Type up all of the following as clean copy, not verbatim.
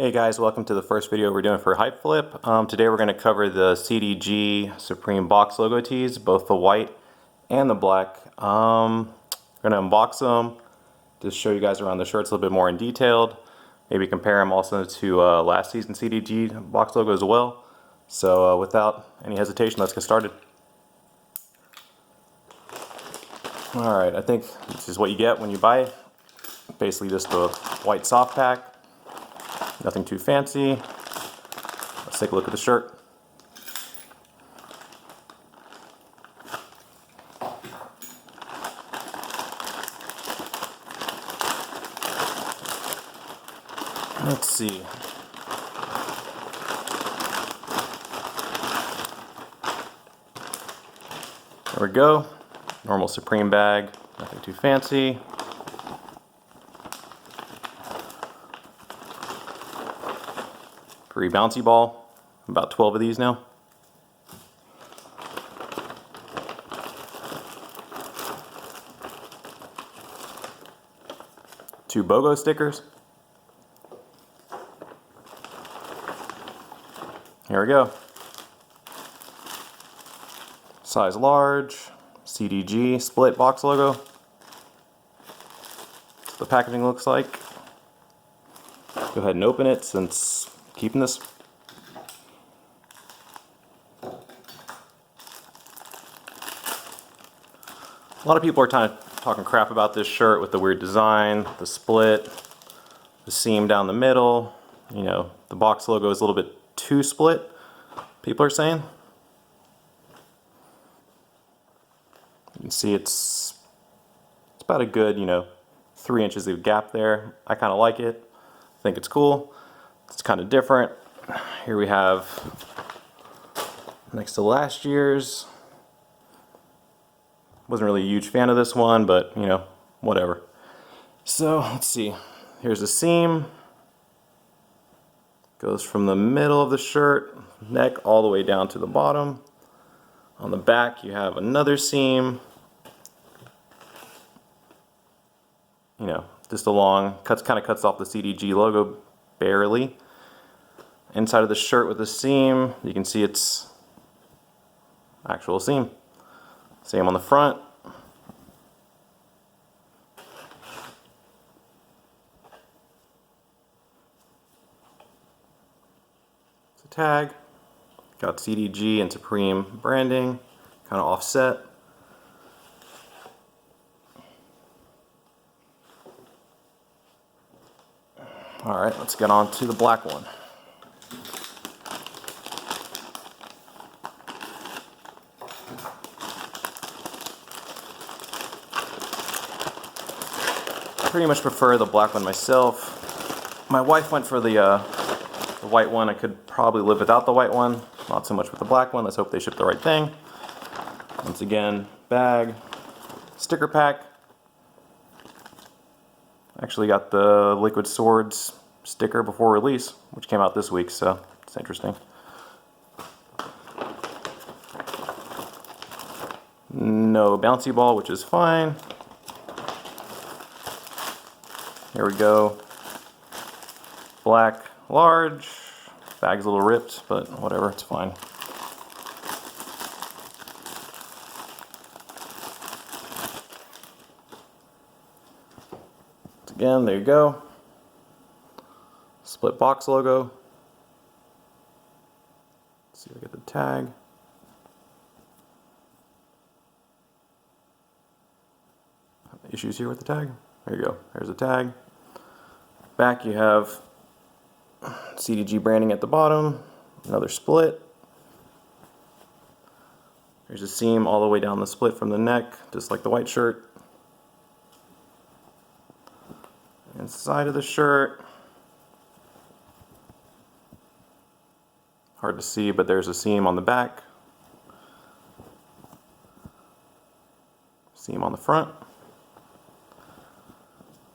Hey guys, welcome to the first video we're doing for Hype Flip. Today we're going to cover the CDG Supreme box logo tees, both the white and the black. We're going to unbox them, just show you guys around the shirts a little bit more in detail, maybe compare them also to last season CDG box logo as well. So without any hesitation, let's get started. Alright, I think this is what you get when you buy it. Basically just a white soft pack. Nothing too fancy. Let's take a look at the shirt. Let's see. There we go. Normal Supreme bag. Nothing too fancy. Free bouncy ball, about 12 of these now. Two BOGO stickers. Here we go. Size large, CDG split box logo. That's what the packaging looks like. Go ahead and open it since keeping this. A lot of people are talking crap about this shirt with the weird design, the split, the seam down the middle. You know, the box logo is a little bit too split, people are saying. You can see it's about a good, 3 inches of gap there. I kind of like it. I think it's cool. It's kind of different. Here we have next to last year's. Wasn't really a huge fan of this one, but whatever. So let's see. Here's the seam. Goes from the middle of the shirt, neck, all the way down to the bottom. On the back you have another seam. Just along, kind of cuts off the CDG logo barely. Inside of the shirt with the seam, you can see it's actual seam. Same on the front. It's a tag. Got CDG and Supreme branding, kind of offset. Alright, let's get on to the black one. I pretty much prefer the black one myself. My wife went for the white one. I could probably live without the white one. Not so much with the black one. Let's hope they ship the right thing. Once again, bag, sticker pack. Actually got the Liquid Swords sticker before release, which came out this week, so it's interesting. No bouncy ball, which is fine. Here we go. Black, large. Bag's a little ripped, but whatever, it's fine. Again, there you go. Split box logo. Let's see if I get the tag. Issues here with the tag. There you go. There's the tag. Back you have CDG branding at the bottom. Another split. There's a seam all the way down the split from the neck, just like the white shirt. Inside of the shirt, hard to see, but there's a seam on the back, seam on the front.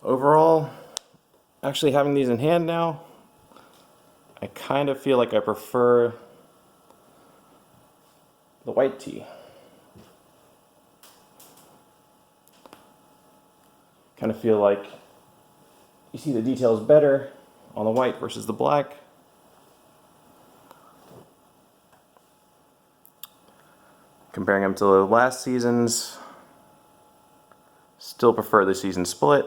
Overall, actually having these in hand now, I kind of feel like I prefer the white tee. Kind of feel like you see the details better on the white versus the black. Comparing them to the last season's, still prefer the season split.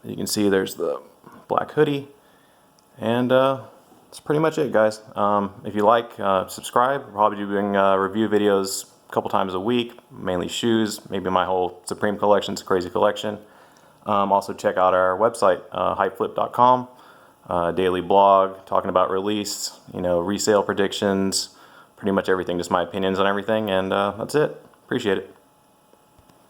You can see there's the black hoodie, and that's pretty much it, guys. If you like, subscribe. We'll probably be doing review videos a couple times a week, mainly shoes, maybe my whole Supreme collection. It's a crazy collection. Also check out our website, hypeflip.com, daily blog talking about release, resale predictions, pretty much everything, just my opinions on everything, and that's it. Appreciate it.